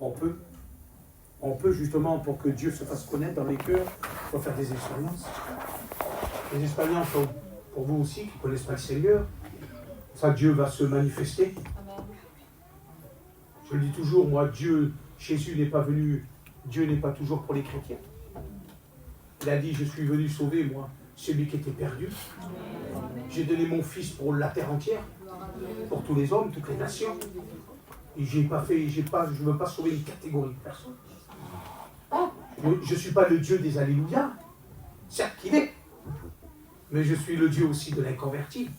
On peut justement, pour que Dieu se fasse connaître dans les cœurs, il faut faire des expériences. Des expériences pour vous aussi qui ne connaissent pas le Seigneur. Ça, Dieu va se manifester. Je le dis toujours, moi, Jésus n'est pas venu, Dieu n'est pas toujours pour les chrétiens. Il a dit, je suis venu sauver, moi, celui qui était perdu. J'ai donné mon Fils pour la terre entière, pour tous les hommes, toutes les nations. Et je ne veux pas sauver une catégorie de personnes. Je ne suis pas le Dieu des Alléluia, certes qu'il est, mais je suis le Dieu aussi de l'inconverti.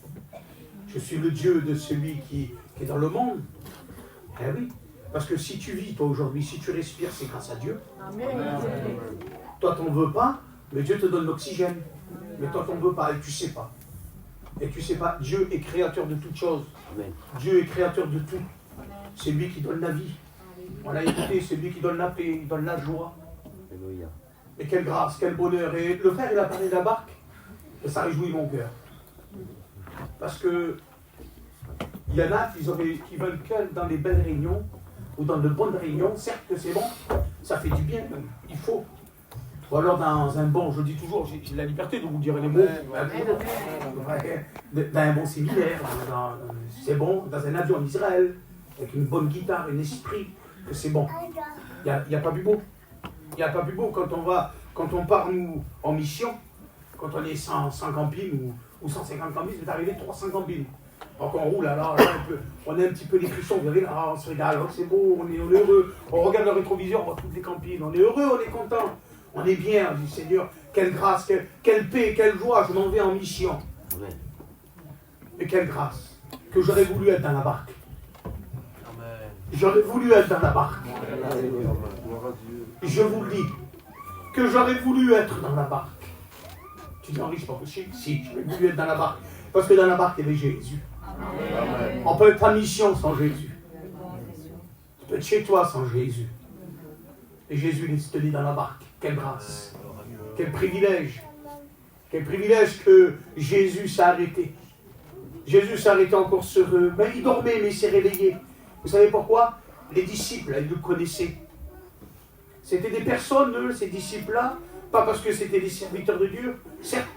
Je suis le Dieu de celui qui est dans le monde. Eh oui, parce que si tu vis, toi, aujourd'hui, si tu respires, c'est grâce à Dieu. Amen. Toi, tu n'en veux pas, mais Dieu te donne l'oxygène. Mais toi, tu n'en veux pas, et tu ne sais pas. Et tu ne sais pas, Dieu est créateur de toutes choses. Amen. Dieu est créateur de tout. C'est lui qui donne la vie. On l'a écouté, c'est lui qui donne la paix, il donne la joie. Alléluia. Et quelle grâce, quel bonheur. Et le frère, il a parlé de la barque, et ça réjouit mon cœur. Parce que il y en a qui veulent que dans les belles réunions, ou dans de bonnes réunions, certes que c'est bon, ça fait du bien, il faut. Ou alors dans un bon, je dis toujours, j'ai la liberté de vous dire les mots, dans un bon séminaire, c'est bon, dans un avion en Israël, avec une bonne guitare, un esprit, que c'est bon. Il n'y a pas plus beau. Il n'y a pas plus beau quand on part nous en mission, quand on est 100 campines ou 150 campines, c'est arrivé 300 campines. Donc on roule, alors on a un petit peu les frissons, vous savez, là, on se régale, c'est beau, on est heureux, on regarde le rétroviseur, on voit toutes les campines, on est heureux, on est content, on est bien, on dit Seigneur, quelle grâce, quelle paix, quelle joie, je m'en vais en mission. Et quelle grâce, que j'aurais voulu être dans la barque. J'aurais voulu être dans la barque. Je vous le dis, que j'aurais voulu être dans la barque. Tu dis, Henri, c'est pas possible. Si, j'aurais voulu être dans la barque. Parce que dans la barque, il y avait Jésus. Amen. On peut être en mission sans Jésus. Tu peux être chez toi sans Jésus. Et Jésus il te dit dans la barque. Quelle grâce. Quel privilège. Quel privilège que Jésus s'est arrêté. Jésus s'est arrêté encore sur eux. Mais il dormait, mais il s'est réveillé. Vous savez pourquoi? Les disciples, ils le connaissaient. C'était des personnes, eux, ces disciples-là, pas parce que c'était des serviteurs de Dieu, certes,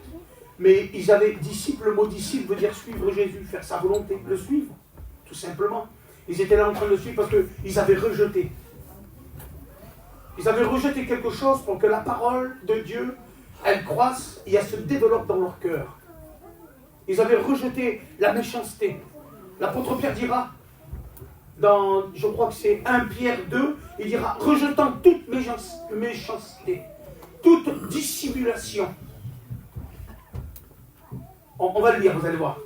mais ils avaient disciple, le mot disciple veut dire suivre Jésus, faire sa volonté, le suivre, tout simplement. Ils étaient là en train de le suivre parce qu'ils avaient rejeté. Ils avaient rejeté quelque chose pour que la parole de Dieu, elle croisse et elle se développe dans leur cœur. Ils avaient rejeté la méchanceté. L'apôtre Pierre dira, je crois que c'est 1 Pierre 2, il dira, rejetant toute méchanceté, toute dissimulation. On va le lire, vous allez voir,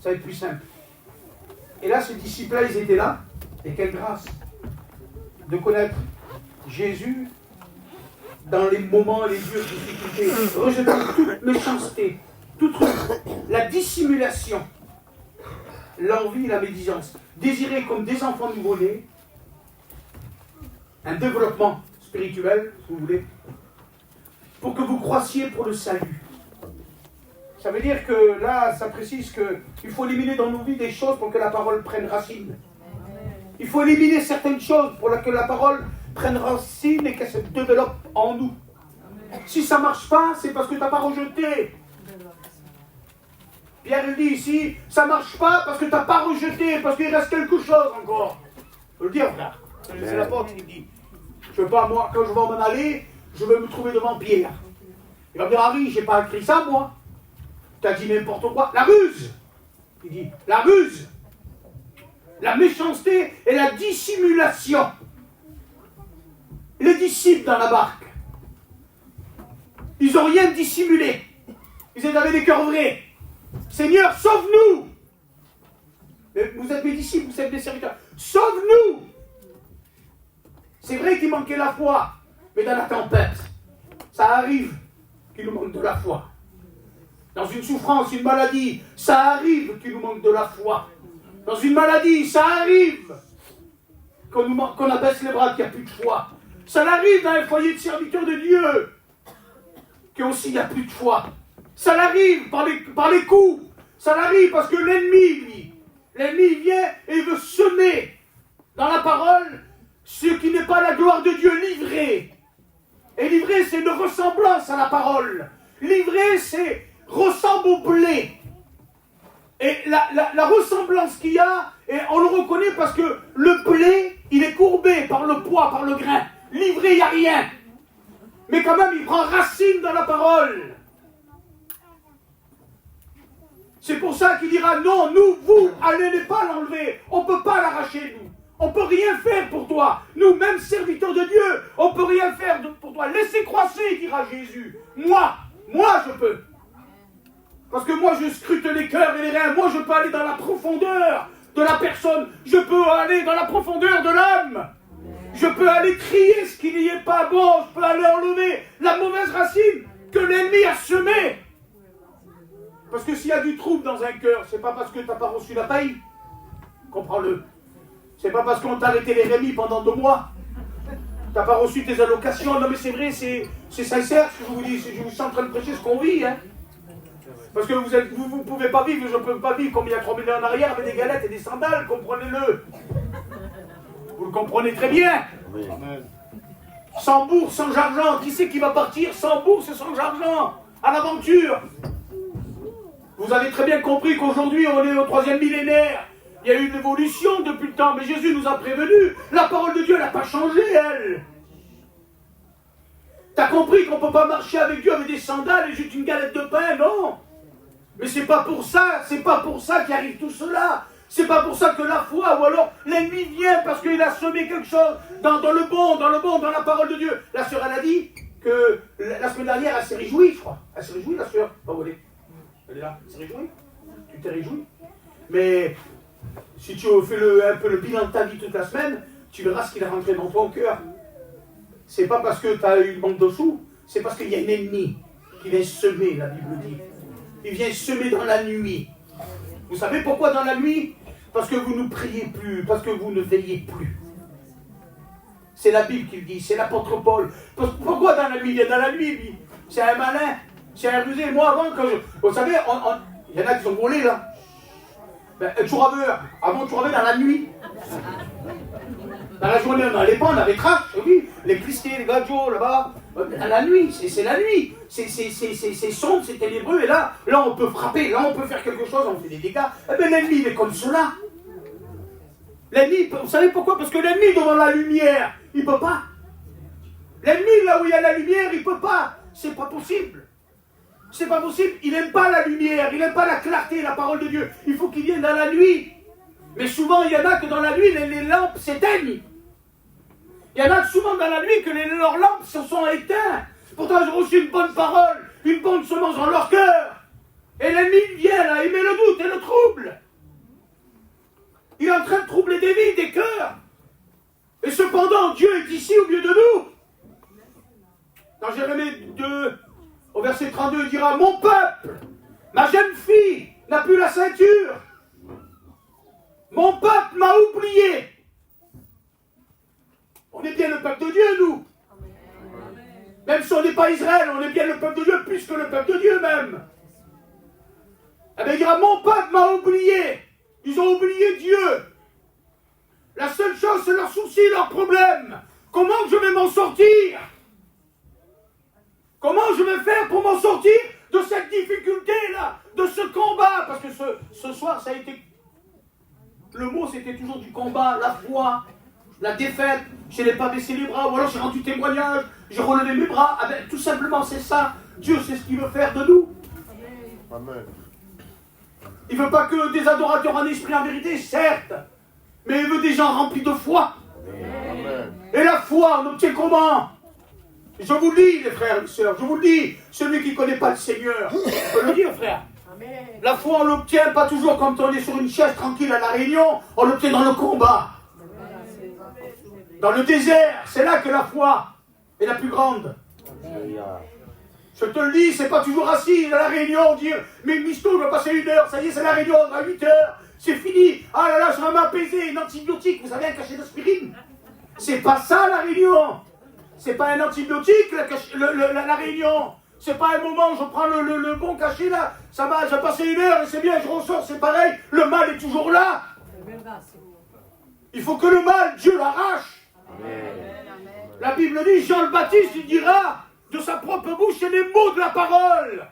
ça va être plus simple. Et là, ces disciples-là, ils étaient là, et quelle grâce de connaître Jésus dans les moments, les lieux de difficulté, rejetant toute méchanceté, toute la dissimulation, l'envie, la médisance, désirez comme des enfants nouveau-nés, un développement spirituel, si vous voulez, pour que vous croissiez pour le salut. Ça veut dire que là, ça précise qu'il faut éliminer dans nos vies des choses pour que la parole prenne racine. Il faut éliminer certaines choses pour que la parole prenne racine et qu'elle se développe en nous. Si ça ne marche pas, c'est parce que tu n'as pas rejeté. Pierre il dit ici, ça ne marche pas parce que tu n'as pas rejeté, parce qu'il reste quelque chose encore. Je peux le dire, frère. C'est l'apôtre qui dit. Je ne veux pas, moi, quand je vais m'en aller, je vais me trouver devant Pierre. Il va me dire, Harry, je n'ai pas écrit ça, moi. Tu as dit n'importe quoi. La ruse. Il dit, la ruse. La méchanceté et la dissimulation. Les disciples dans la barque, ils n'ont rien dissimulé. Ils avaient des cœurs vrais. Seigneur, sauve-nous. Vous êtes mes disciples, vous êtes mes serviteurs. Sauve-nous. C'est vrai qu'il manquait la foi, mais dans la tempête, ça arrive qu'il nous manque de la foi. Dans une souffrance, une maladie, ça arrive qu'il nous manque de la foi. Dans une maladie, ça arrive qu'on abaisse les bras, qu'il n'y a plus de foi. Ça arrive dans un foyer de serviteurs de Dieu, qu'aussi il n'y a plus de foi. Ça arrive par les coups. Ça arrive parce que l'ennemi, il vient et il veut semer dans la parole ce qui n'est pas pas la gloire de Dieu livrée. Et livrée, c'est une ressemblance à la parole. Livrée, c'est ressemble au blé. Et la ressemblance qu'il y a, et on le reconnaît parce que le blé, il est courbé par le poids, par le grain. Livré, il n'y a rien. Mais quand même, il prend racine dans la parole. C'est pour ça qu'il dira, non, nous, vous, allez pas l'enlever. On ne peut pas l'arracher, nous. On ne peut rien faire pour toi. Nous, même serviteurs de Dieu, on ne peut rien faire pour toi. Laissez croiser, dira Jésus. Moi, je peux. Parce que moi, je scrute les cœurs et les reins. Moi, je peux aller dans la profondeur de la personne. Je peux aller dans la profondeur de l'âme. Je peux aller trier ce qui n'y est pas bon. Je peux aller enlever la mauvaise racine que l'ennemi a semée. Parce que s'il y a du trouble dans un cœur, c'est pas parce que tu n'as pas reçu la paye. Comprends-le. C'est pas parce qu'on t'a arrêté les remis pendant 2 mois. Tu n'as pas reçu tes allocations. Non mais c'est vrai, c'est sincère ce que je vous dis. Je suis en train de prêcher ce qu'on vit. Hein. Parce que vous ne pouvez pas vivre, je ne peux pas vivre comme il y a 3 000 ans en arrière avec des galettes et des sandales, comprenez-le. Vous le comprenez très bien. Amen. Sans bourse, sans argent, qui c'est qui va partir sans bourse et sans argent à l'aventure? Vous avez très bien compris qu'aujourd'hui on est au 3e millénaire. Il y a eu une évolution depuis le temps, mais Jésus nous a prévenus. La parole de Dieu n'a pas changé, elle. T'as compris qu'on ne peut pas marcher avec Dieu avec des sandales et juste une galette de pain, non? Mais c'est pas pour ça qu'arrive tout cela. C'est pas pour ça que la foi, ou alors l'ennemi vient parce qu'il a semé quelque chose dans le bon, dans la parole de Dieu. La sœur, elle a dit que la semaine dernière, elle s'est réjouie, je crois. Elle s'est réjouie, la sœur. Pas où elle est. Elle est là, elle s'est réjouie. Tu t'es réjoui. Mais si tu fais un peu le bilan de ta vie toute la semaine, tu verras ce qu'il est rentré dans ton cœur. C'est pas parce que tu as eu le manque de sous, c'est parce qu'il y a un ennemi qui vient semer, la Bible dit. Il vient semer dans la nuit. Vous savez pourquoi dans la nuit? Parce que vous ne priez plus, parce que vous ne veillez plus. C'est la Bible qui le dit, c'est l'apôtre Paul. Pourquoi dans la nuit? Dans la nuit, lui, c'est un malin, c'est un rusé. Moi, avant, vous savez, il y en a qui sont volés, là. Ben, avant, tu avais dans la nuit. Dans la journée, on n'allait pas, on avait trash, oui. Les clistés, les gadgets, là-bas. Dans la nuit, c'est la nuit. C'est sombre, c'est ténébreux. Et là, on peut frapper, là, on peut faire quelque chose, on fait des dégâts. Eh bien, l'ennemi, il est comme cela. L'ennemi, vous savez pourquoi? Parce que l'ennemi, devant la lumière, il ne peut pas. L'ennemi, là où il y a la lumière, il ne peut pas. C'est pas possible. C'est pas possible. Il n'aime pas la lumière, il n'aime pas la clarté, la parole de Dieu. Il faut qu'il vienne dans la nuit. Mais souvent, il y en a que dans la nuit, les lampes s'éteignent. Il y en a souvent dans la nuit que leurs lampes se sont éteintes. Pourtant, ils ont reçu une bonne parole, une bonne semence dans leur cœur. Et l'ennemi vient là, il met le doute et le trouble. Il est en train de troubler des vies, des cœurs. Et cependant, Dieu est ici au milieu de nous. Dans Jérémie 2, au verset 32, il dira, mon peuple, ma jeune fille, n'a plus la ceinture. Mon peuple m'a oublié. On est bien le peuple de Dieu, nous. Même si on n'est pas Israël, on est bien le peuple de Dieu, plus que le peuple de Dieu même. Eh bien, il dira, mon peuple m'a oublié. Ils ont oublié Dieu. La seule chose, c'est leur souci, leur problème. Comment je vais m'en sortir? Comment je vais faire pour m'en sortir de cette difficulté-là, de ce combat? Parce que ce soir, ça a été... Le mot, c'était toujours du combat, la foi, la défaite. Je n'ai pas baissé les bras, ou alors j'ai rendu témoignage, j'ai relevé mes bras. Ah ben, tout simplement, c'est ça. Dieu sait ce qu'il veut faire de nous. Amen. Il ne veut pas que des adorateurs en esprit, en vérité, certes, mais il veut des gens remplis de foi. Amen. Et la foi, on obtient comment? Je vous le dis, les frères et les sœurs, je vous le dis, celui qui ne connaît pas le Seigneur, on peut le dire, frère. Amen. La foi, on l'obtient pas toujours quand on est sur une chaise tranquille à la Réunion, on l'obtient dans le combat. Dans le désert, c'est là que la foi est la plus grande. Je te le dis, c'est pas toujours assis à la Réunion, dire, mais Misto, je vais passer 1 heure, ça y est, c'est la Réunion, à 8 heures, c'est fini, ah là là, je vais m'apaiser, une antibiotique, vous avez un cachet d'aspirine. C'est pas ça la Réunion. C'est pas un antibiotique, la Réunion. C'est pas un moment où je prends le bon cachet là, ça va, j'ai passé 1 heure et c'est bien, je ressors, c'est pareil, le mal est toujours là. Il faut que le mal, Dieu l'arrache. Bible dit, Jean le Baptiste, il dira de sa propre bouche, c'est les mots de la parole.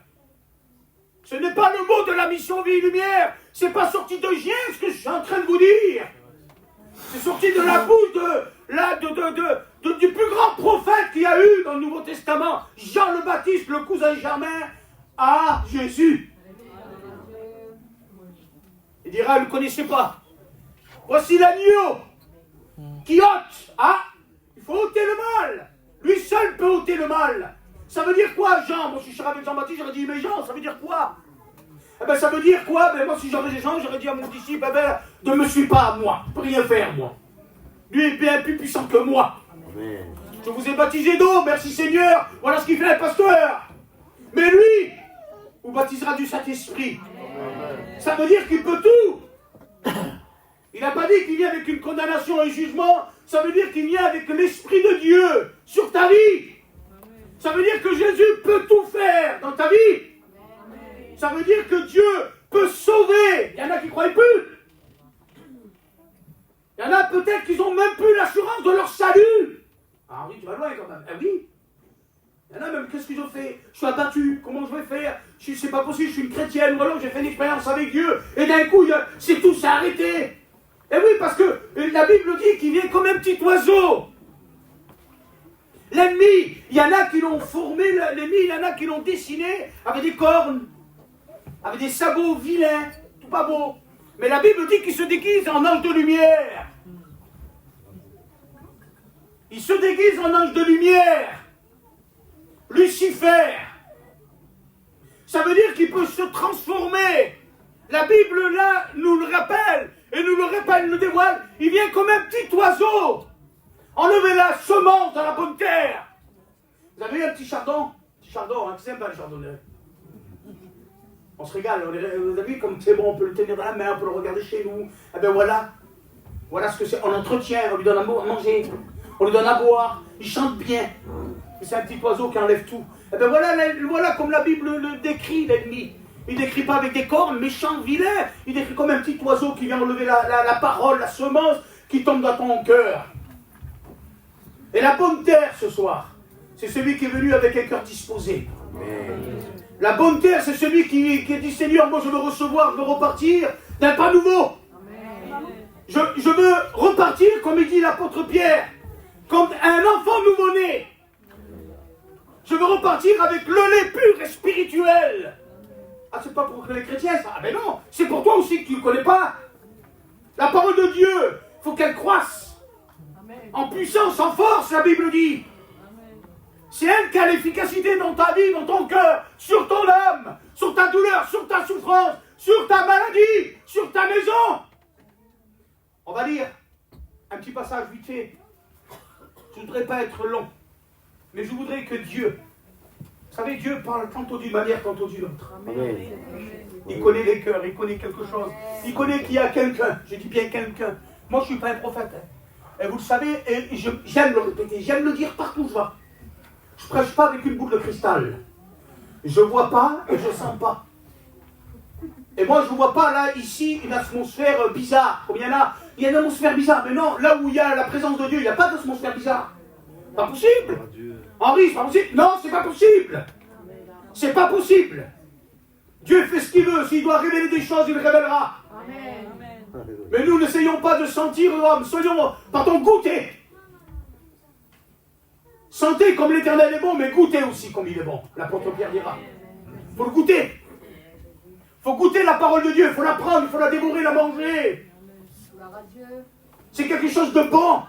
Ce n'est pas le mot de la mission Vie et Lumière. C'est pas sorti de Gien, ce que je suis en train de vous dire. C'est sorti de la bouche du plus grand prophète qu'il y a eu dans le Nouveau Testament. Jean le Baptiste, le cousin germain à Jésus. Il dira, vous ne le connaissez pas. Voici l'agneau qui ôte. Ah, il faut ôter le mal. Lui seul peut ôter le mal. Ça veut dire quoi, Jean? Moi, si je serais avec Jean-Baptiste, j'aurais dit, mais Jean, ça veut dire quoi? Eh ben, ça veut dire quoi? Ben, moi, si j'aurais des gens, j'aurais dit à mon disciple, eh ben, ne me suis pas, moi. Je ne peux rien faire, moi. Lui est bien plus puissant que moi. Amen. Je vous ai baptisé d'eau, merci Seigneur. Voilà ce qu'il fait le pasteur. Mais lui, vous baptisera du Saint-Esprit. Ça veut dire qu'il peut tout. Il n'a pas dit qu'il vient avec une condamnation et un jugement. Ça veut dire qu'il vient avec l'Esprit de Dieu sur ta vie. Ça veut dire que Jésus peut tout faire dans ta vie. Ça veut dire que Dieu peut sauver. Il y en a qui ne croient plus. Il y en a peut-être qui n'ont même plus l'assurance de leur salut. Ah oui, tu vas loin quand même. Ah oui. Il y en a même, qu'est-ce que je fais? Je suis abattu. Comment je vais faire? C'est pas possible, je suis une chrétienne. Ou alors j'ai fait une expérience avec Dieu. Et d'un coup, c'est tout s'est arrêté. Et oui, parce que la Bible dit qu'il vient comme un petit oiseau. L'ennemi, il y en a qui l'ont formé, l'ennemi, il y en a qui l'ont dessiné avec des cornes, avec des sabots vilains, tout pas beau. Mais la Bible dit qu'il se déguise en ange de lumière. Il se déguise en ange de lumière. Lucifer. Ça veut dire qu'il peut se transformer. La Bible, là, nous le rappelle, et nous le rappelle, nous dévoile. Il vient comme un petit oiseau. Enlevez la semence dans la bonne terre. Vous avez un petit chardon? Petit chardon, hein, qui s'aime pas le chardonnay. On se régale, vous avez vu comme c'est bon, on peut le tenir dans la main, on peut le regarder chez nous. Eh bien voilà, voilà ce que c'est. On entretient, on lui donne à manger, on lui donne à boire, il chante bien. C'est un petit oiseau qui enlève tout. Eh bien voilà comme la Bible le décrit, l'ennemi. Il ne décrit pas avec des cornes méchants, vilains. Il décrit comme un petit oiseau qui vient enlever la parole, la semence qui tombe dans ton cœur. Et la bonne terre ce soir, c'est celui qui est venu avec un cœur disposé. Amen. La bonne terre, c'est celui qui dit Seigneur, moi je veux recevoir, je veux repartir d'un pas nouveau. Amen. Je veux repartir, comme il dit l'apôtre Pierre, comme un enfant nouveau-né. Je veux repartir avec le lait pur et spirituel. Ah, c'est pas pour les chrétiens ça? Ah ben non, c'est pour toi aussi que tu ne connais pas. La parole de Dieu, il faut qu'elle croisse. En puissance, en force, la Bible dit. C'est elle qui a l'efficacité dans ta vie, dans ton cœur, sur ton âme, sur ta douleur, sur ta souffrance, sur ta maladie, sur ta maison. On va lire un petit passage vite fait. Je ne voudrais pas être long, mais je voudrais que Dieu, vous savez, Dieu parle tantôt d'une manière, tantôt d'une autre. Amen. Il connaît les cœurs, il connaît quelque chose. Il connaît qu'il y a quelqu'un, je dis bien quelqu'un. Moi, je ne suis pas un prophète. Et vous le savez, et j'aime le répéter, j'aime le dire partout où je vais. Je ne prêche pas avec une boule de cristal. Je ne vois pas et je ne sens pas. Et moi, je ne vois pas là, ici, une atmosphère bizarre. Comme il y en a, il y a une atmosphère bizarre. Mais non, là où il y a la présence de Dieu, il n'y a pas d'atmosphère bizarre. Pas possible. Henri, c'est pas possible. Non, c'est pas possible. C'est pas possible. Dieu fait ce qu'il veut. S'il doit révéler des choses, il le révélera. Amen. Mais nous n'essayons pas de sentir l'homme. Soyons, goûter. Sentez comme l'Éternel est bon, mais goûtez aussi comme il est bon. L'apôtre Pierre dira. Il faut le goûter. Il faut goûter la parole de Dieu. Il faut la prendre, il faut la dévorer, la manger. C'est quelque chose de bon.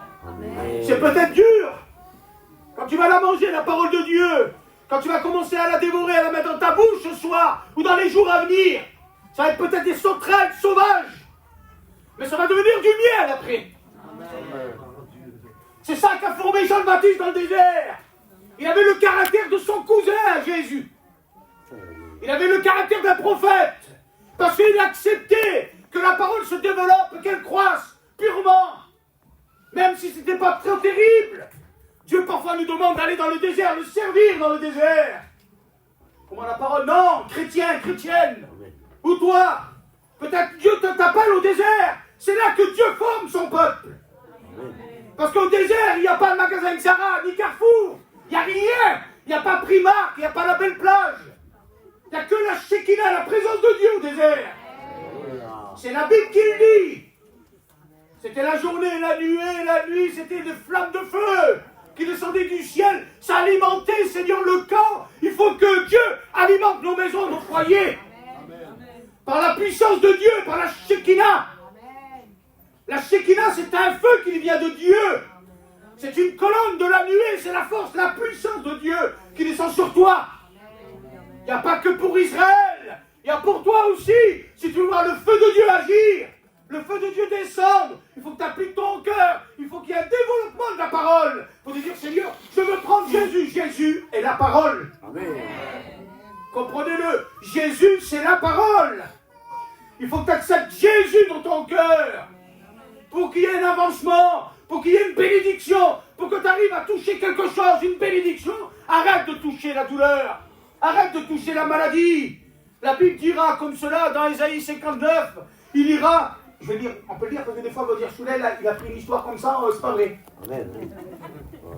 C'est peut-être dur. Quand tu vas la manger, la parole de Dieu, quand tu vas commencer à la dévorer, à la mettre dans ta bouche ce soir, ou dans les jours à venir, ça va être peut-être des sauterelles sauvages. Mais ça va devenir du miel après. Amen. C'est ça qu'a formé Jean le Baptiste dans le désert. Il avait le caractère de son cousin, Jésus. Il avait le caractère d'un prophète. Parce qu'il acceptait que la parole se développe, qu'elle croisse purement. Même si ce n'était pas très terrible. Dieu parfois nous demande d'aller dans le désert, de servir dans le désert. Comment la parole? Non, chrétien, chrétienne. Ou toi, peut-être Dieu t'appelle au désert. C'est là que Dieu forme son peuple. Parce qu'au désert, il n'y a pas de magasin Xara, ni Carrefour. Il n'y a rien. Il n'y a pas Primark, il n'y a pas la belle plage. Il n'y a que la Shekinah, la présence de Dieu au désert. C'est la Bible qui le dit. C'était la journée, la nuit, c'était des flammes de feu qui descendaient du ciel. Ça alimentait, Seigneur, le camp. Il faut que Dieu alimente nos maisons, nos foyers. Par la puissance de Dieu, par la Shekinah. La Shekinah, c'est un feu qui vient de Dieu. C'est une colonne de la nuée, c'est la force, la puissance de Dieu qui descend sur toi. Il n'y a pas que pour Israël, il y a pour toi aussi. Si tu veux voir le feu de Dieu agir, le feu de Dieu descendre, il faut que tu appliques ton cœur, il faut qu'il y ait un développement de la parole. Il faut te dire, Seigneur, je veux prendre Jésus. Jésus est la parole. Amen. Comprenez-le, Jésus c'est la parole. Il faut que tu acceptes Jésus dans ton cœur pour qu'il y ait un avancement, pour qu'il y ait une bénédiction, pour que tu arrives à toucher quelque chose, une bénédiction. Arrête de toucher la douleur, arrête de toucher la maladie. La Bible dira comme cela dans Ésaïe 59, il ira, je vais dire, on peut le dire parce que des fois on va dire, Souley, il a pris une histoire comme ça, c'est pas vrai.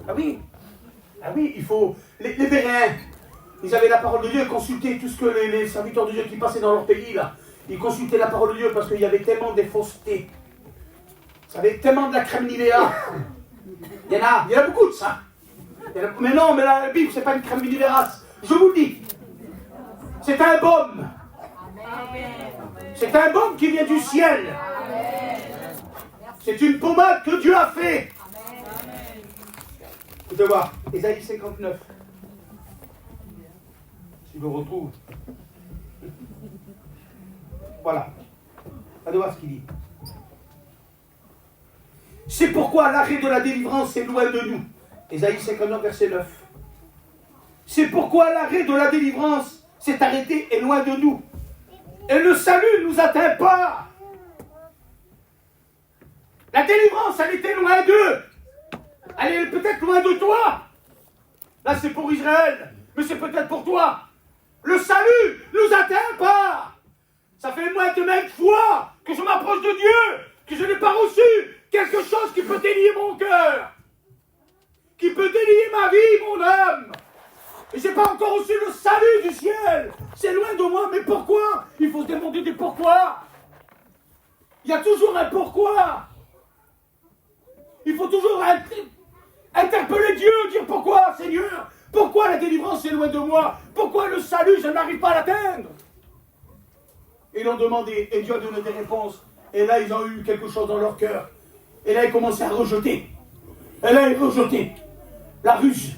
Ah oui, il faut, les Béréens, ils avaient la parole de Dieu, consultaient tout ce que les serviteurs de Dieu qui passaient dans leur pays là, ils consultaient la parole de Dieu parce qu'il y avait tellement de faussetés. Ça avait tellement de la crème Nivea. Il y en a beaucoup de ça. Mais non, mais la Bible, c'est pas une crème Nivea. Je vous le dis. C'est un baume. C'est un baume qui vient du ciel. C'est une pommade que Dieu a fait. Écoutez voir, Ésaïe 59. Si je le retrouve. Voilà. Allez voir ce qu'il dit. C'est pourquoi l'arrêt de la délivrance est loin de nous. Ésaïe 59, verset 9. C'est pourquoi l'arrêt de la délivrance s'est arrêté et loin de nous. Et le salut ne nous atteint pas. La délivrance, elle était loin d'eux. Elle est peut-être loin de toi. Là, c'est pour Israël, mais c'est peut-être pour toi. Le salut ne nous atteint pas. Ça fait moins de maintes fois que je m'approche de Dieu, que je n'ai pas reçu quelque chose qui peut délier mon cœur, qui peut délier ma vie, mon âme. Et je n'ai pas encore reçu le salut du ciel. C'est loin de moi, mais pourquoi? Il faut se demander des pourquoi. Il y a toujours un pourquoi. Il faut toujours interpeller Dieu, dire pourquoi, Seigneur? Pourquoi la délivrance est loin de moi? Pourquoi le salut, je n'arrive pas à l'atteindre? Et ils ont demandé, et Dieu a donné des réponses. Et là, ils ont eu quelque chose dans leur cœur. Et là, ils commençaient à rejeter. Et là, ils rejetaient la ruse.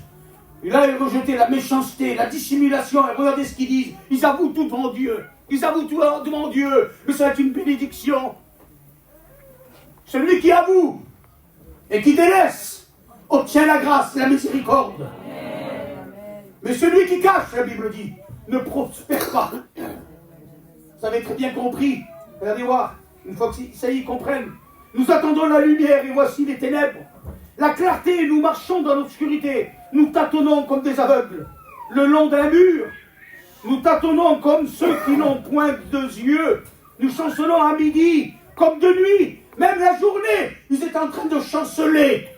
Et là, ils rejetaient la méchanceté, la dissimulation. Et regardez ce qu'ils disent. Ils avouent tout devant Dieu. Ils avouent tout devant Dieu. Mais ça va être une bénédiction. Celui qui avoue et qui délaisse obtient la grâce et la miséricorde. Mais celui qui cache, la Bible dit, ne prospère pas. Vous avez très bien compris. Regardez voir. Une fois que ça y est, ils comprennent. Nous attendons la lumière et voici les ténèbres. La clarté, nous marchons dans l'obscurité. Nous tâtonnons comme des aveugles. Le long d'un mur, nous tâtonnons comme ceux qui n'ont point de yeux. Nous chancelons à midi, comme de nuit. Même la journée, ils étaient en train de chanceler.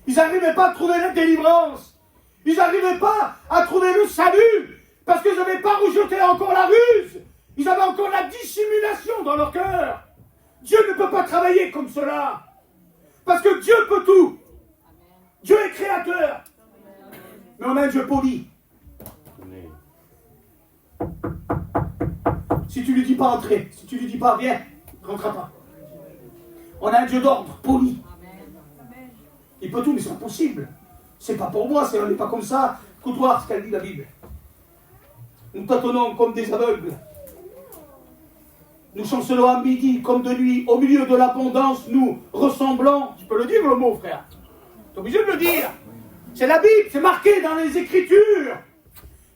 Ils n'arrivaient pas à trouver la délivrance. Ils n'arrivaient pas à trouver le salut. Parce qu'ils n'avaient pas rejeté encore la ruse. Ils avaient encore la dissimulation dans leur cœur. Dieu ne peut pas travailler comme cela. Parce que Dieu peut tout. Dieu est créateur. Mais on a un Dieu poli. Si tu ne lui dis pas entrer, si tu ne lui dis pas viens, il ne rentrera pas. On a un Dieu d'ordre, poli. Il peut tout, mais c'est impossible. C'est pas pour moi, on n'est pas comme ça. Écoute voir ce qu'elle dit la Bible. Nous tâtonnons comme des aveugles. Nous chancelons à midi comme de nuit. Au milieu de l'abondance, nous ressemblons. Tu peux le dire le mot, frère. Tu es obligé de le dire. C'est la Bible, c'est marqué dans les Écritures.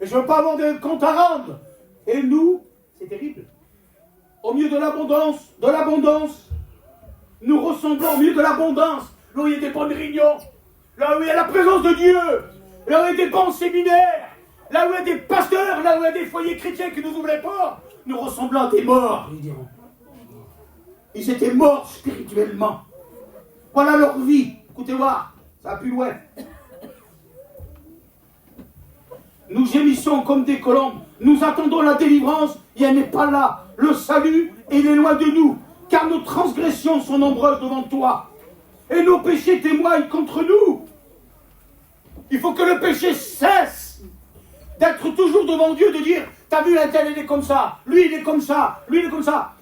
Et je ne veux pas avoir de compte à rendre. Et nous, c'est terrible. Au milieu de l'abondance, nous ressemblons au milieu de l'abondance. Là où il y a des bonnes réunions, là où il y a la présence de Dieu, là où il y a des bons séminaires, là où il y a des pasteurs, là où il y a des foyers chrétiens qui nous ouvrent les portes, nous ressemblons à des morts, ils diront. Ils étaient morts spirituellement. Voilà leur vie. Écoutez voir, ça va plus loin. Nous gémissons comme des colombes. Nous attendons la délivrance et elle n'est pas là. Le salut, il est loin de nous. Car nos transgressions sont nombreuses devant toi. Et nos péchés témoignent contre nous. Il faut que le péché cesse d'être toujours devant Dieu, de dire, t'as vu, l'intel, il est comme ça, lui, il est comme ça, lui, il est comme ça.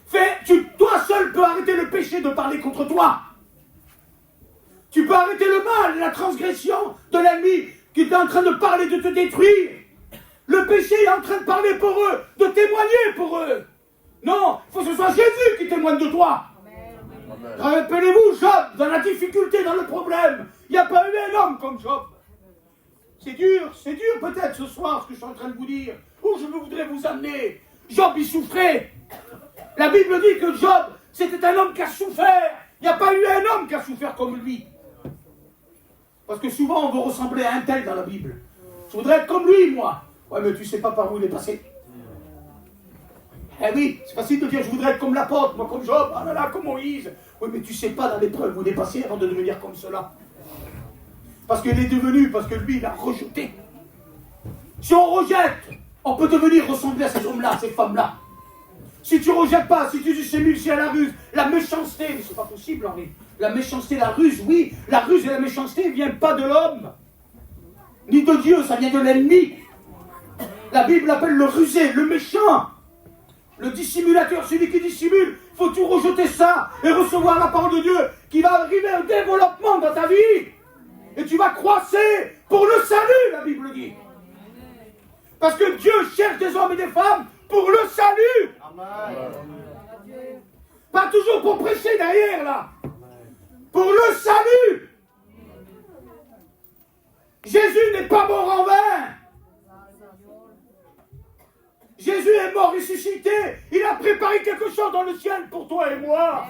Toi seul peux arrêter le péché de parler contre toi. Tu peux arrêter le mal, la transgression de l'ennemi qui est en train de parler, de te détruire. Le péché est en train de parler pour eux, de témoigner pour eux. Non, il faut que ce soit Jésus qui témoigne de toi. Rappelez-vous, Job, dans la difficulté, dans le problème, il n'y a pas eu un homme comme Job. C'est dur peut-être ce soir, ce que je suis en train de vous dire. Où je voudrais vous amener. Job, il souffrait. La Bible dit que Job, c'était un homme qui a souffert. Il n'y a pas eu un homme qui a souffert comme lui. Parce que souvent, on veut ressembler à un tel dans la Bible. Je voudrais être comme lui, moi. Ouais, mais tu ne sais pas par où il est passé. Eh oui, c'est facile de dire, je voudrais être comme l'apôtre, moi comme Job, ah là là, comme Moïse. Oui, mais tu ne sais pas dans l'épreuve où il est passé avant de devenir comme cela. Parce qu'il est devenu, parce que lui, il a rejeté. Si on rejette, on peut devenir ressembler à ces hommes-là, ces femmes-là. Si tu ne rejettes pas, si tu dis c'est nul, c'est à la ruse, la méchanceté, mais c'est pas possible, Henri. La méchanceté, la ruse, oui, la ruse et la méchanceté ne viennent pas de l'homme, ni de Dieu, ça vient de l'ennemi. La Bible appelle le rusé, le méchant, le dissimulateur, celui qui dissimule. Il faut tout rejeter ça et recevoir la parole de Dieu qui va arriver au développement dans ta vie. Et tu vas croisser pour le salut, la Bible dit. Parce que Dieu cherche des hommes et des femmes pour le salut. Amen. Pas toujours pour prêcher derrière, là. Pour le salut. Jésus n'est pas mort en vain. Jésus est mort ressuscité. Il a préparé quelque chose dans le ciel pour toi et moi.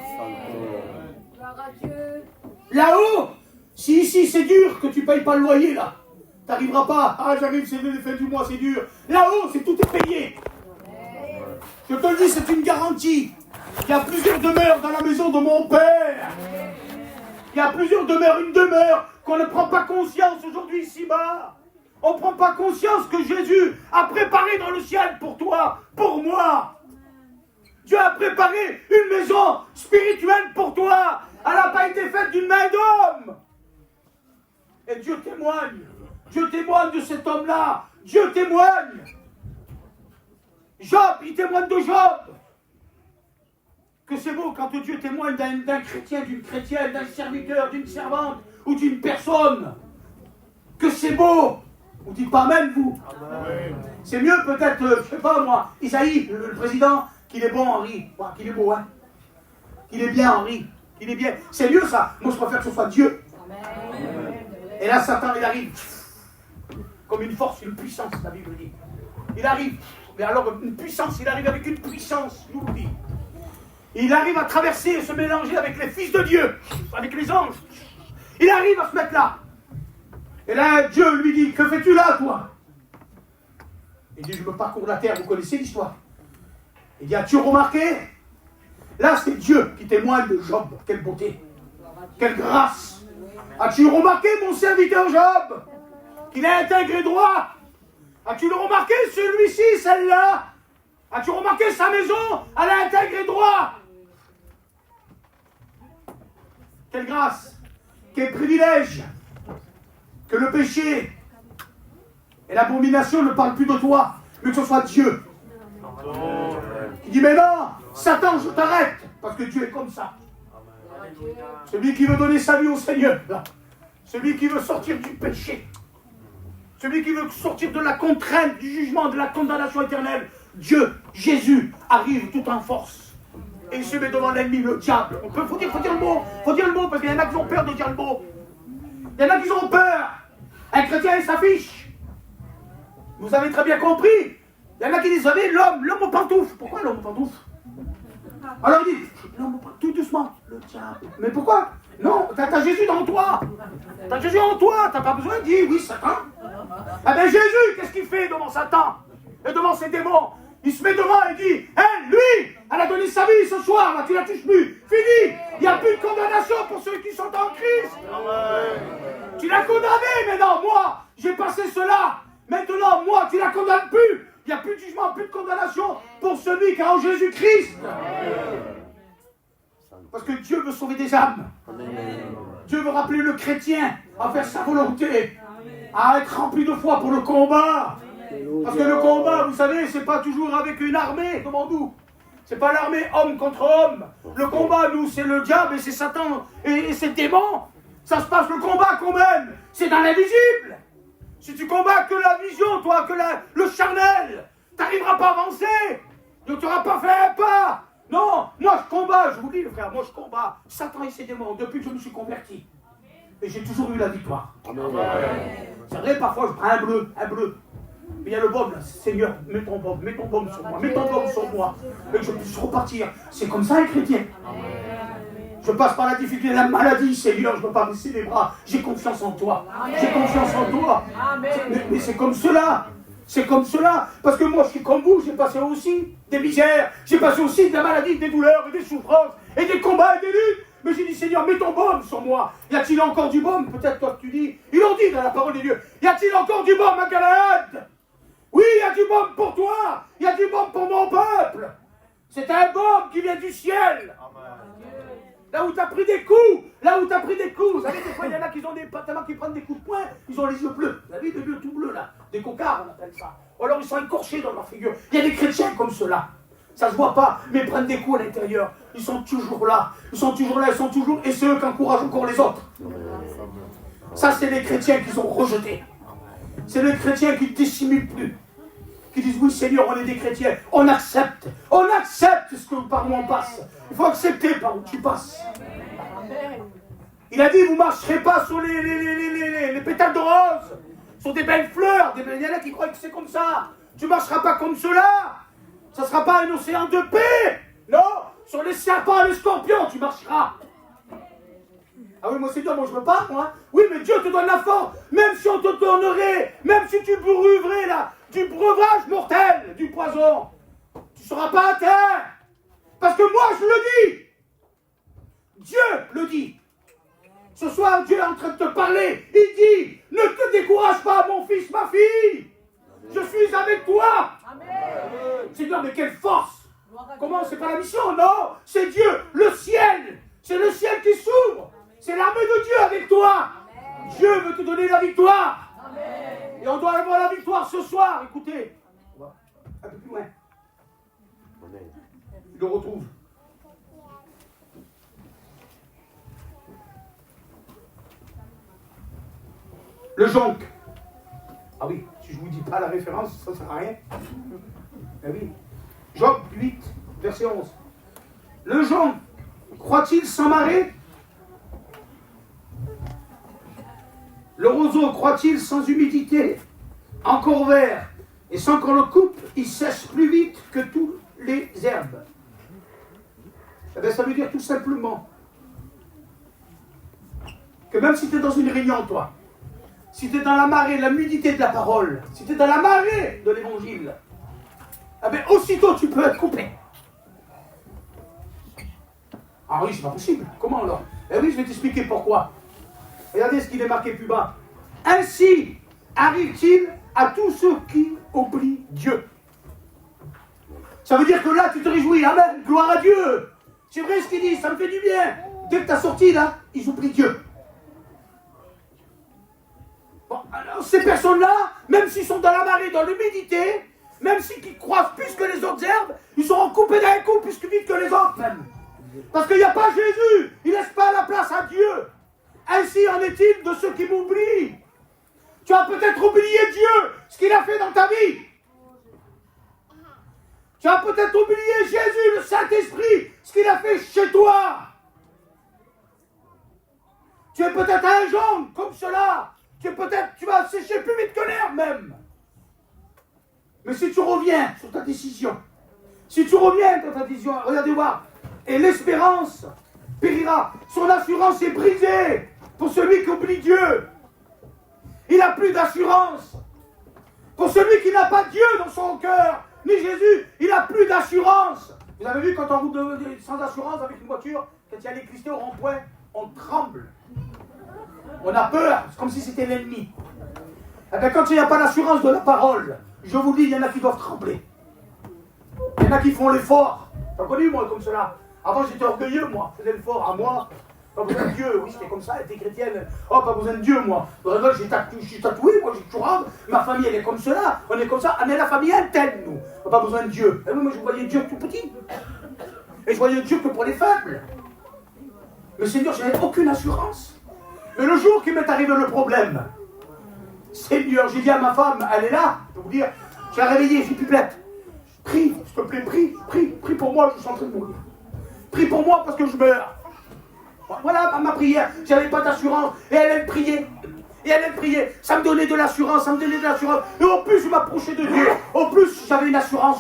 Là-haut, si ici c'est dur, que tu ne payes pas le loyer, là, tu n'arriveras pas. Ah, j'arrive, c'est les fins du mois, c'est dur. Là-haut, c'est tout est payé. Je te le dis, c'est une garantie. Il y a plusieurs demeures dans la maison de mon Père. Il y a plusieurs demeures, une demeure qu'on ne prend pas conscience aujourd'hui ici-bas. On ne prend pas conscience que Jésus a préparé dans le ciel pour toi, pour moi. Dieu a préparé une maison spirituelle pour toi. Elle n'a pas été faite d'une main d'homme. Et Dieu témoigne. Dieu témoigne de cet homme-là. Dieu témoigne. Job, il témoigne de Job. Que c'est beau quand Dieu témoigne d'un chrétien, d'une chrétienne, d'un serviteur, d'une servante ou d'une personne. Que c'est beau. Vous dites pas même vous. Amen. C'est mieux peut-être, je sais pas moi, Isaïe, le président, qu'il est bon Henri. Ouais, qu'il est beau, hein. Qu'il est bien Henri. Qu'il est bien. C'est mieux ça. Moi je préfère que ce soit Dieu. Amen. Et là Satan il arrive. Comme une force, une puissance, la Bible dit. Il arrive. Mais alors une puissance, il arrive avec une puissance, nous le dit. Il arrive à traverser et se mélanger avec les fils de Dieu, avec les anges. Il arrive à se mettre là. Et là, Dieu lui dit, que fais-tu là, toi? Il dit, je me parcours la terre, vous connaissez l'histoire. Il dit, as-tu remarqué? Là, c'est Dieu qui témoigne de Job. Quelle beauté, quelle grâce. As-tu remarqué mon serviteur Job? Qu'il est intègre et droit. As-tu remarqué celui-ci, celle-là? As-tu remarqué sa maison? Elle est intègre et droit. Quelle grâce, quel privilège. Que le péché et l'abomination ne parlent plus de toi, mais que ce soit Dieu. Il dit, mais non, Satan, je t'arrête, parce que Dieu est comme ça. Celui qui veut donner sa vie au Seigneur, celui qui veut sortir du péché, celui qui veut sortir de la contrainte, du jugement, de la condamnation éternelle, Dieu, Jésus, arrive tout en force. Et il se met devant l'ennemi, le diable. Faut dire le mot, parce qu'il y en a qui ont peur de dire le mot. Il y en a qui ont peur. Un chrétien, il s'affiche. Vous avez très bien compris. Il y en a qui disent, vous savez, l'homme aux pantoufles. Pourquoi l'homme aux pantoufles? Alors il dit, l'homme aux pantoufles, tout doucement. Le diable. Mais pourquoi? Non, t'as Jésus dans toi. T'as Jésus en toi. T'as pas besoin de dire, oui, Satan. Ah ben Jésus, qu'est-ce qu'il fait devant Satan et devant ses démons? Il se met devant et dit, hein, lui, elle a donné sa vie ce soir, là, tu la touches plus. Fini. Il n'y a plus de condamnation pour ceux qui sont en Christ. Tu l'as condamné, mais non, moi, j'ai passé cela. Maintenant, moi, tu la condamnes plus. Il n'y a plus de jugement, plus de condamnation pour celui qui a en Jésus-Christ. Parce que Dieu veut sauver des âmes. Dieu veut rappeler le chrétien à faire sa volonté, à être rempli de foi pour le combat. Parce que le combat, vous savez, c'est pas toujours avec une armée, comme nous. C'est pas l'armée homme contre homme. Le combat, nous, c'est le diable et c'est Satan et ses démons. Ça se passe, le combat qu'on mène, c'est dans l'invisible. Si tu combats que la vision, toi, que le charnel, tu n'arriveras pas à avancer. Tu n'auras pas fait un pas. Non, moi je combats, je vous dis, frère, moi je combats Satan et ses démons depuis que je me suis converti. Et j'ai toujours eu la victoire. C'est vrai, parfois je prends un bleu. Mais il y a le baume là, Seigneur, mets ton baume sur moi, mets ton baume sur moi. Et que je puisse repartir. C'est comme ça, les chrétiens. Je passe par la difficulté, la maladie, Seigneur, je ne peux pas baisser les bras. J'ai confiance en toi. J'ai confiance en toi. Mais c'est comme cela. C'est comme cela. Parce que moi, je suis comme vous, j'ai passé aussi des misères. J'ai passé aussi de la maladie, des douleurs, et des souffrances, et des combats, et des luttes. Mais j'ai dit, Seigneur, mets ton baume sur moi. Y a-t-il encore du baume? Peut-être toi tu dis. Ils l'ont dit dans la parole des dieux. Y a-t-il encore du baume à Galaad? Oui, il y a du baume pour toi. Il y a du baume pour mon peuple. C'est un baume qui vient du ciel. Là où tu as pris des coups, vous savez, des fois, il y en a qui ont des pantalons qui prennent des coups de poing, ils ont les yeux bleus. Vous avez des yeux tout bleus, là. Des cocards, on appelle ça. Ou alors, ils sont écorchés dans leur figure. Il y a des chrétiens comme ceux-là. Ça se voit pas, mais ils prennent des coups à l'intérieur. Ils sont toujours là. Et c'est eux qui encouragent encore les autres. Ça, c'est les chrétiens qui sont rejetés. C'est les chrétiens qui ne dissimulent plus. Qui disent, oui, Seigneur, on est des chrétiens. On accepte ce que par où on passe. Il faut accepter par où tu passes. Il a dit, vous ne marcherez pas sur les pétales de rose, sur des belles fleurs. Il y en a qui croient que c'est comme ça. Tu ne marcheras pas comme cela. Ça ne sera pas un océan de paix. Non, sur les serpents et les scorpions, tu marcheras. Ah oui, moi Seigneur, moi je veux pas, moi. Oui, mais Dieu te donne la force. Même si on te donnerait, même si tu brûlerais là, du breuvage mortel, du poison, tu ne seras pas atteint. Parce que moi je le dis. Dieu le dit. Ce soir, Dieu est en train de te parler. Il dit, ne te décourage pas, mon fils, ma fille. Je suis avec toi. Amen. Seigneur, mais quelle force. Comment? C'est pas la mission, non. C'est Dieu, le ciel. C'est le ciel qui s'ouvre. C'est l'armée de Dieu avec toi. Amen. Dieu veut te donner la victoire. Amen. Et on doit avoir la victoire ce soir. Écoutez, on va un peu plus loin. Il le retrouve. Le jonc. Ah oui, si je ne vous dis pas la référence, ça ne sert à rien. Ah oui. Job 8, verset 11. Le jonc, croit-il sans marée? Le roseau, croit-il sans humidité? Encore vert, et sans qu'on le coupe, il sèche plus vite que toutes les herbes. Eh bien, ça veut dire tout simplement que même si tu es dans une réunion, toi, si tu es dans la marée, la nudité de la parole, si tu es dans la marée de l'évangile, eh bien, aussitôt tu peux être coupé. Ah oui, c'est pas possible. Comment alors? Eh oui, je vais t'expliquer pourquoi. Regardez ce qu'il est marqué plus bas. Ainsi arrive-t-il à tous ceux qui oublient Dieu. Ça veut dire que là, tu te réjouis. Amen, gloire à Dieu. C'est vrai ce qu'il dit, ça me fait du bien. Dès que tu as sorti là, ils oublient Dieu. Bon, alors ces personnes-là, même s'ils sont dans la marée, dans l'humidité, même s'ils croissent plus que les autres herbes, ils seront coupés d'un coup plus vite que les autres même. Parce qu'il n'y a pas Jésus, il ne laisse pas la place à Dieu. Ainsi en est-il de ceux qui m'oublient. Tu as peut-être oublié Dieu, ce qu'il a fait dans ta vie. Tu as peut-être oublié Jésus, le Saint-Esprit, ce qu'il a fait chez toi. Tu es peut-être un jonc comme cela. Tu vas sécher plus vite que l'herbe même. Mais si tu reviens sur ta décision, si tu reviens dans ta décision, regardez voir, et l'espérance périra. Son assurance est brisée pour celui qui oublie Dieu. Il n'a plus d'assurance. Pour celui qui n'a pas Dieu dans son cœur, ni Jésus, il n'a plus d'assurance. Vous avez vu quand on roule sans assurance avec une voiture, quand il y a l'électricité au rond-point, on tremble. On a peur, c'est comme si c'était l'ennemi. Eh bien, quand il n'y a pas d'assurance de la parole, je vous dis, il y en a qui doivent trembler. Il y en a qui font l'effort. T'as connu, moi, comme cela. Avant, j'étais orgueilleux, moi. Je faisais l'effort à moi. Pas besoin de Dieu. Oui, c'était comme ça, elle était chrétienne. Oh, pas besoin de Dieu, moi. Je suis tatoué, moi, j'ai toujours rare. Ma famille, elle est comme cela. On est comme ça. Ah, mais la famille interne, nous. Pas besoin de Dieu. Et moi, je voyais Dieu tout petit. Et je voyais Dieu que pour les faibles. Mais Seigneur, je n'avais aucune assurance. Et le jour qu'il m'est arrivé le problème, Seigneur, j'ai dit à ma femme, elle est là, je peux vous dire, je l'ai réveillée, j'ai dit, Pipelette, prie, s'il te plaît, prie pour moi, je suis en train de mourir. Prie pour moi parce que je meurs. Voilà ma prière, j'avais pas d'assurance, et elle priait. Et elle priait, ça me donnait de l'assurance, Et au plus je m'approchais de Dieu, au plus j'avais une assurance,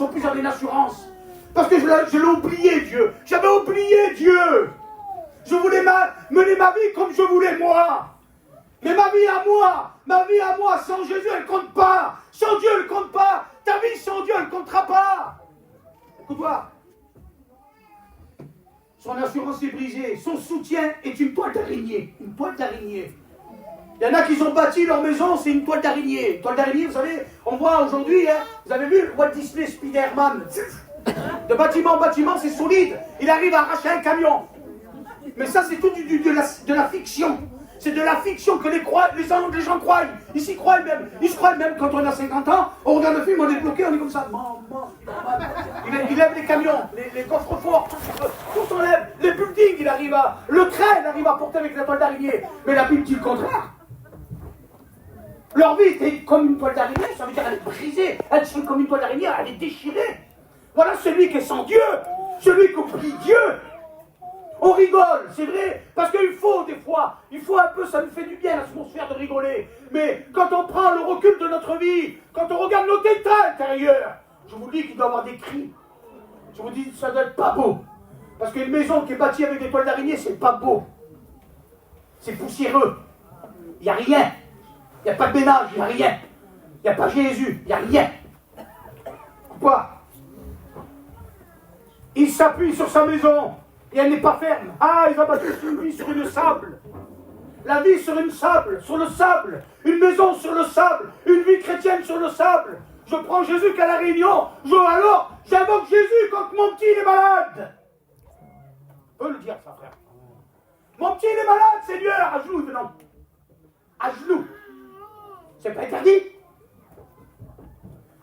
Parce que je l'ai oublié, Dieu. J'avais oublié Dieu. Je voulais mener ma vie comme je voulais moi. Mais ma vie à moi, sans Jésus, elle ne compte pas. Sans Dieu, elle ne compte pas. Ta vie sans Dieu, elle ne comptera pas. Écoute-moi. Son assurance est brisée. Son soutien est une toile d'araignée. Une toile d'araignée. Il y en a qui ont bâti leur maison, c'est une toile d'araignée. Une toile d'araignée, vous savez, on voit aujourd'hui, vous avez vu Walt Disney Spider-Man. De bâtiment en bâtiment, c'est solide. Il arrive à arracher un camion. Mais ça, c'est tout de la fiction. C'est de la fiction que les gens croient. Ils s'y croient même. Ils se croient même quand on a 50 ans. On regarde le film, on est bloqué, on est comme ça. Il lève les camions, les coffres forts, tout s'enlève. Les buildings, il arrive à. Le train, il arrive à porter avec la toile d'araignée. Mais la Bible dit le contraire. Leur vie était comme une toile d'araignée, ça veut dire qu'elle est brisée. Elle est comme une toile d'araignée, elle est déchirée. Voilà celui qui est sans Dieu. Celui qui oublie Dieu. On rigole, c'est vrai, parce qu'il faut des fois, il faut un peu, ça nous fait du bien l'atmosphère de rigoler. Mais quand on prend le recul de notre vie, quand on regarde notre état intérieur, je vous dis qu'il doit y avoir des cris. Je vous dis, ça doit être pas beau. Parce qu'une maison qui est bâtie avec des toiles d'araignée, c'est pas beau. C'est poussiéreux. Il n'y a rien. Il n'y a pas de ménage, il n'y a rien. Il n'y a pas Jésus, il n'y a rien. Pourquoi? Il s'appuie sur sa maison. Et elle n'est pas ferme. Ah, il va bâtir une vie sur une sable. La vie sur le sable. Une maison sur le sable. Une vie chrétienne sur le sable. Je prends Jésus qu'à la réunion. Alors, j'invoque Jésus quand mon petit il est malade. On peut le dire, ça, frère. Mon petit il est malade, Seigneur. À genoux, maintenant. À genoux. C'est pas interdit.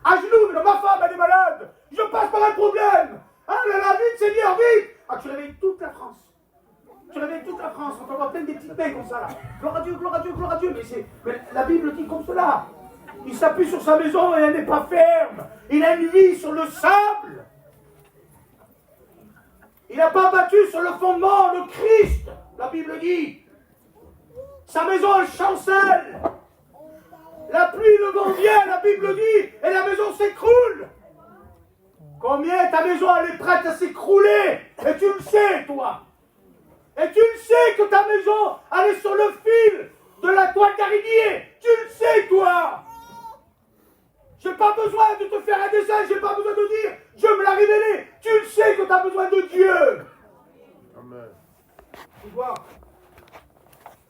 À genoux, maintenant. Ma femme, elle est malade. Je passe par un problème. Ah, la vite, Seigneur, vite. Ah, tu réveilles toute la France. On t'envoie plein des petites mains comme ça, là. Gloire à Dieu, gloire à Dieu, gloire à Dieu. Mais la Bible dit comme cela. Il s'appuie sur sa maison et elle n'est pas ferme. Il a une vie sur le sable. Il n'a pas battu sur le fondement, le Christ. La Bible dit. Sa maison, elle chancelle. La pluie, le vent vient, la Bible dit, et la maison s'écroule. Combien ta maison elle est prête à s'écrouler? Et tu le sais, toi. Et tu le sais que ta maison elle est sur le fil de la toile d'araignée. Tu le sais, toi. J'ai pas besoin de te faire un dessin. J'ai pas besoin de dire Dieu me l'a révélé. Tu le sais que tu as besoin de Dieu. Amen. Tu vois,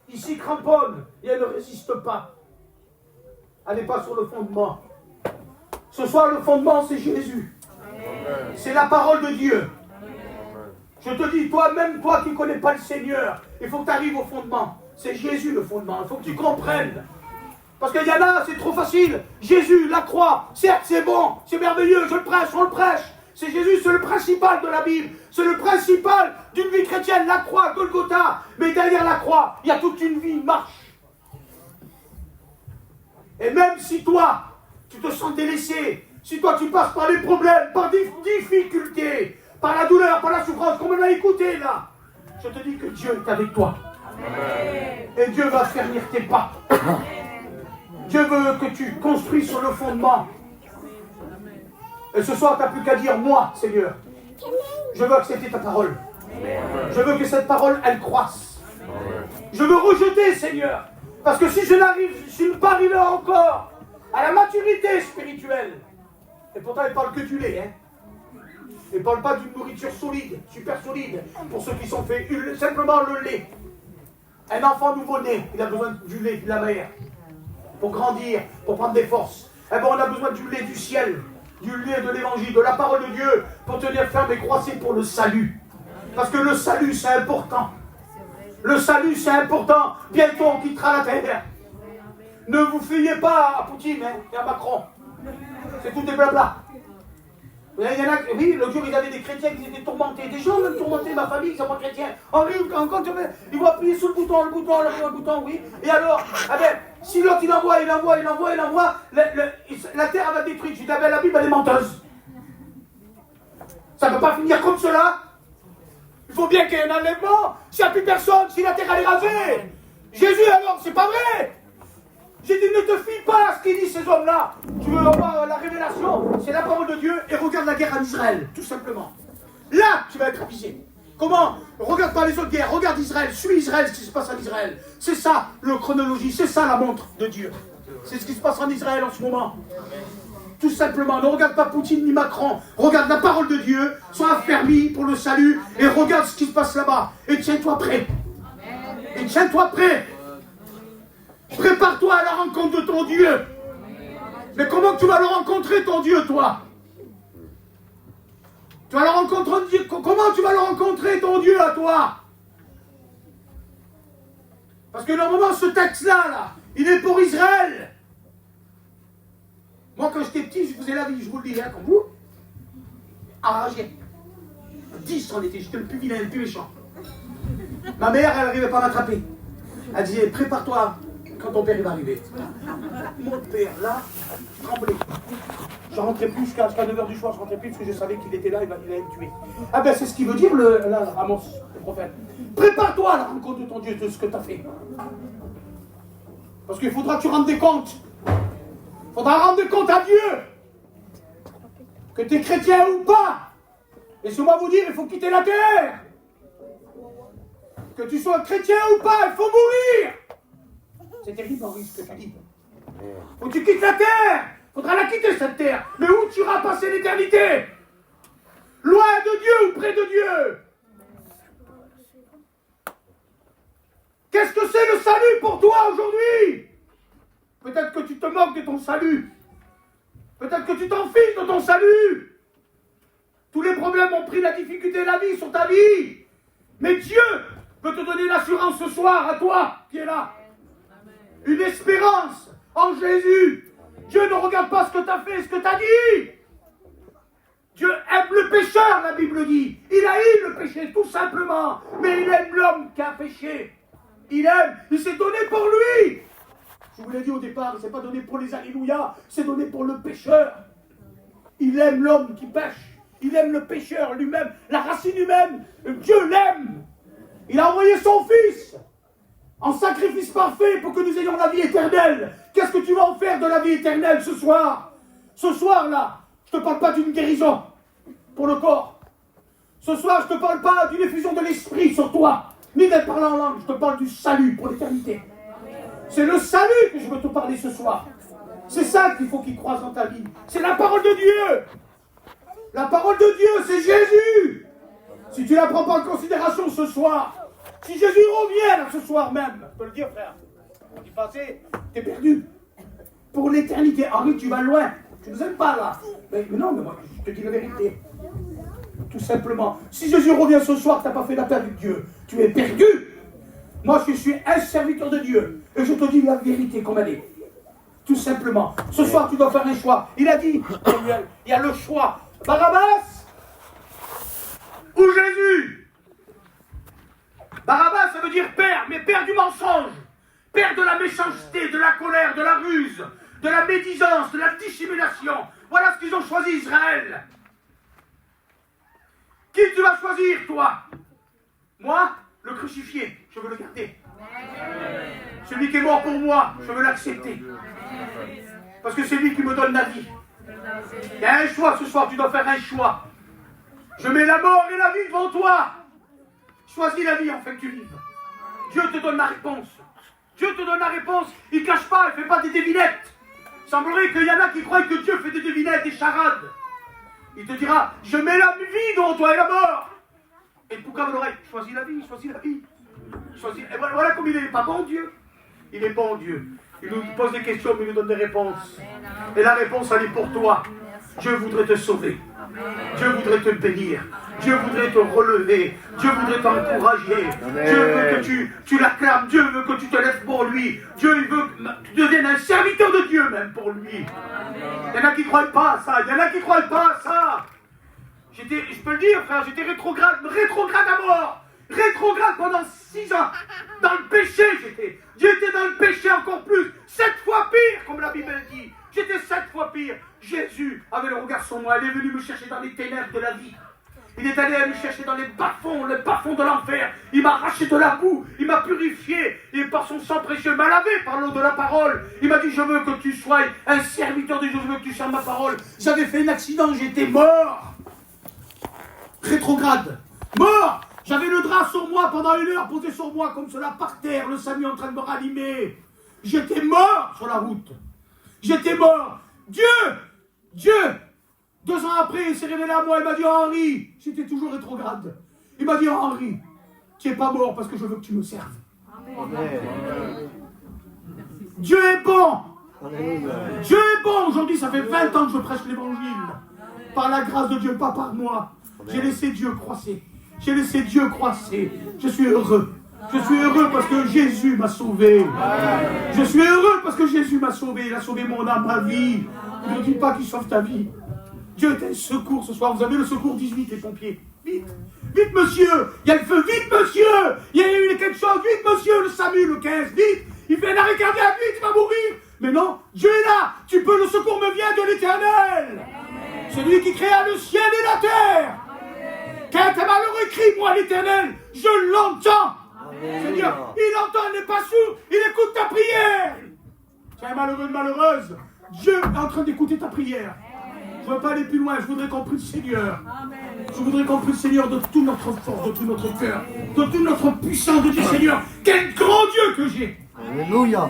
il s'y cramponne et elle ne résiste pas. Elle n'est pas sur le fondement. Ce soir, le fondement, c'est Jésus. C'est la parole de Dieu. Je te dis, toi-même, toi qui ne connais pas le Seigneur, il faut que tu arrives au fondement. C'est Jésus le fondement. Il faut que tu comprennes. Parce qu'il y en a, c'est trop facile. Jésus, la croix, certes c'est bon, c'est merveilleux, je le prêche, on le prêche. C'est Jésus, c'est le principal de la Bible. C'est le principal d'une vie chrétienne, la croix, Golgotha. Mais derrière la croix, il y a toute une vie, une marche. Et même si toi, tu te sens délaissé, si toi tu passes par les problèmes, par des difficultés, par la douleur, par la souffrance, comme on a écouté là, je te dis que Dieu est avec toi. Amen. Et Dieu va faire venir tes pas. Dieu veut que tu construis sur le fondement. Et ce soir, tu n'as plus qu'à dire, moi, Seigneur, je veux accepter ta parole. Je veux que cette parole, elle croisse. Je veux rejeter, Seigneur. Parce que si je ne suis pas arrivé encore à la maturité spirituelle, Et pourtant, il ne parle que du lait. Hein. Il ne parle pas d'une nourriture solide, super solide, pour ceux qui sont faits simplement le lait. Un enfant nouveau-né, il a besoin du lait de la mère pour grandir, pour prendre des forces. Eh bien, on a besoin du lait du ciel, du lait de l'évangile, de la parole de Dieu, pour tenir ferme et croisser pour le salut. Parce que le salut, c'est important. Le salut, c'est important. Bientôt, on quittera la terre. Ne vous fiez pas à Poutine et à Macron. C'est tout des blabla. Il y en a, oui, l'autre jour, ils avaient des chrétiens qui étaient tourmentés. Des gens même tourmentés, ma famille, qui ne sont pas chrétiens. Ils vont appuyer sur le bouton, oui. Et alors, eh ben, si l'autre, il envoie, la terre, elle va détruire. Je dis, ah ben, la Bible, elle est menteuse. Ça ne peut pas finir comme cela. Il faut bien qu'il y ait un enlèvement. S'il n'y a plus personne, si la terre, elle est rasée. Jésus, alors, c'est pas vrai. J'ai dit, ne te fie pas à ce qu'ils disent ces hommes-là. Tu veux avoir la révélation, c'est la parole de Dieu, et regarde la guerre en Israël, tout simplement. Là, tu vas être avisé. Comment? Regarde pas les autres guerres, regarde Israël, suis Israël, ce qui se passe en Israël. C'est ça, le chronologie, c'est ça la montre de Dieu. C'est ce qui se passe en Israël en ce moment. Tout simplement, ne regarde pas Poutine ni Macron, regarde la parole de Dieu, sois affermi pour le salut, et regarde ce qui se passe là-bas, et tiens-toi prêt. Et tiens-toi prêt. Prépare-toi à la rencontre de ton Dieu. Mais comment tu vas le rencontrer, ton Dieu, toi? Tu vas le rencontrer, comment tu vas le rencontrer, ton Dieu, à toi? Parce que normalement, ce texte-là, là, il est pour Israël. Moi, quand j'étais petit, je faisais la vie, je vous le dis, hein, comme vous. Enragé. 10 on était, j'étais le plus vilain, le plus méchant. Ma mère, elle n'arrivait pas à m'attraper. Elle disait, prépare-toi quand ton père il va arriver. Mon père, là, tremblait. Je ne rentrais plus jusqu'à 9h du soir, je ne rentrais plus parce que je savais qu'il était là, il allait me tuer. Ah ben c'est ce qu'il veut dire, Amos, le prophète. Prépare-toi à la rencontre de ton Dieu, de ce que tu as fait. Parce qu'il faudra que tu rendes des comptes. Il faudra rendre des comptes à Dieu. Que tu es chrétien ou pas. Laissez-moi vous dire, il faut quitter la terre. Que tu sois chrétien ou pas, il faut mourir. C'est terrible, Henri, ce que tu dis. Faut que tu quittes la terre. Faudra la quitter, cette terre. Mais où tu iras passer l'éternité? Loin de Dieu ou près de Dieu? Qu'est-ce que c'est le salut pour toi aujourd'hui? Peut-être que tu te moques de ton salut. Peut-être que tu t'en fiches de ton salut. Tous les problèmes ont pris la difficulté de la vie sur ta vie. Mais Dieu peut te donner l'assurance ce soir à toi qui es là. Une espérance en Jésus. Dieu ne regarde pas ce que tu as fait, ce que tu as dit. Dieu aime le pécheur, la Bible dit. Il haït le péché, tout simplement. Mais il aime l'homme qui a péché. Il aime, il s'est donné pour lui. Je vous l'ai dit au départ, il ne s'est pas donné pour les alléluia, c'est donné pour le pécheur. Il aime l'homme qui pêche. Il aime le pécheur lui-même, la racine humaine. Dieu l'aime. Il a envoyé son Fils en sacrifice parfait pour que nous ayons la vie éternelle. Qu'est-ce que tu vas en faire de la vie éternelle ce soir? Ce soir-là, je ne te parle pas d'une guérison pour le corps. Ce soir, je ne te parle pas d'une effusion de l'esprit sur toi, ni d'être parlé en langue. Je te parle du salut pour l'éternité. C'est le salut que je veux te parler ce soir. C'est ça qu'il faut qu'il croise dans ta vie. C'est la parole de Dieu. La parole de Dieu, c'est Jésus. Si tu ne la prends pas en considération ce soir, si Jésus revient là, ce soir même, je peux le dire, frère, tu passé, t'es perdu. Pour l'éternité. Henri, tu vas loin. Tu ne nous aimes pas là. Mais non, mais moi, je te dis la vérité. Tout simplement. Si Jésus revient ce soir, tu n'as pas fait la paix avec Dieu, tu es perdu. Moi, je suis un serviteur de Dieu. Et je te dis la vérité comme elle est. Tout simplement. Ce soir, tu dois faire un choix. Il a dit, il y a le choix. Barabbas ou Jésus? Barabbas, ça veut dire père, mais père du mensonge. Père de la méchanceté, de la colère, de la ruse, de la médisance, de la dissimulation. Voilà ce qu'ils ont choisi, Israël. Qui tu vas choisir, toi? Moi, le crucifié, je veux le garder. Celui qui est mort pour moi, je veux l'accepter. Parce que c'est lui qui me donne la vie. Il y a un choix ce soir, tu dois faire un choix. Je mets la mort et la vie devant toi. Choisis la vie afin que tu vives. Dieu te donne la réponse. Dieu te donne la réponse. Il ne cache pas, il ne fait pas des devinettes. semblerait qu'il y en a qui croient que Dieu fait des devinettes, des charades. Il te dira, je mets la vie devant toi et la mort. Et pour comme l'oreille, choisis la vie, choisis la vie. Choisis... Et voilà comme il n'est pas bon Dieu. Il est bon Dieu. Il nous pose des questions, mais il nous donne des réponses. Et la réponse, elle est pour toi. Dieu voudrait te sauver. Dieu voudrait te bénir. Dieu voudrait te relever. Dieu voudrait t'encourager. Dieu veut que tu l'acclames. Dieu veut que tu te lèves pour lui. Dieu il veut que tu deviennes un serviteur de Dieu même pour lui. Il y en a qui ne croient pas à ça. Il y en a qui ne croient pas à ça. Je peux le dire, frère, j'étais rétrograde à mort. Rétrograde pendant 6 ans. Dans le péché, j'étais. J'étais dans le péché encore plus. 7 fois pire, comme la Bible dit. J'étais 7 fois pire. Jésus avait le regard sur moi. Il est venu me chercher dans les ténèbres de la vie. Il est allé me chercher dans les bas-fonds de l'enfer. Il m'a arraché de la boue. Il m'a purifié. Et par son sang précieux, il m'a lavé par l'eau de la parole. Il m'a dit, je veux que tu sois un serviteur de Dieu. Je veux que tu serves ma parole. J'avais fait un accident. J'étais mort. Rétrograde. Mort. J'avais le drap sur moi pendant 1 heure, posé sur moi comme cela par terre, le SAMU en train de me rallumer. J'étais mort sur la route. J'étais mort. Dieu, 2 ans après, il s'est révélé à moi, il m'a dit, Henri, j'étais toujours rétrograde. Il m'a dit, Henri, tu n'es pas mort parce que je veux que tu me serves. Amen. Dieu est bon. Amen. Dieu est bon. Aujourd'hui, ça fait 20 ans que je prêche l'évangile. Par la grâce de Dieu, pas par moi. J'ai laissé Dieu croisser. J'ai laissé Dieu croisser. Je suis heureux. Je suis heureux parce que Jésus m'a sauvé. Je suis heureux parce que Jésus m'a sauvé. Il a sauvé mon âme, ma vie. Ne dis pas qu'il sauve ta vie. Dieu est un secours ce soir. Vous avez le secours 18, les pompiers. Vite. Vite, monsieur. Il y a le feu. Vite, monsieur. Il y a eu quelque chose. Vite, monsieur. Le SAMU, le 15. Vite. Il fait un arrêt cardiaque. Vite, il va mourir. Mais non, Dieu est là. Tu peux, le secours me vient de l'Éternel. Celui qui créa le ciel et la terre. Quand un malheureux crie, moi l'Éternel, je l'entends. Seigneur, il entend, il n'est pas sourd, il écoute ta prière. Tu es un malheureux, une malheureuse. Dieu est en train d'écouter ta prière. Je ne veux pas aller plus loin, je voudrais qu'on prie le Seigneur. Je voudrais qu'on prie le Seigneur de toute notre force, de tout notre cœur, de toute notre puissance, de dire Seigneur, quel grand Dieu que j'ai. Alléluia.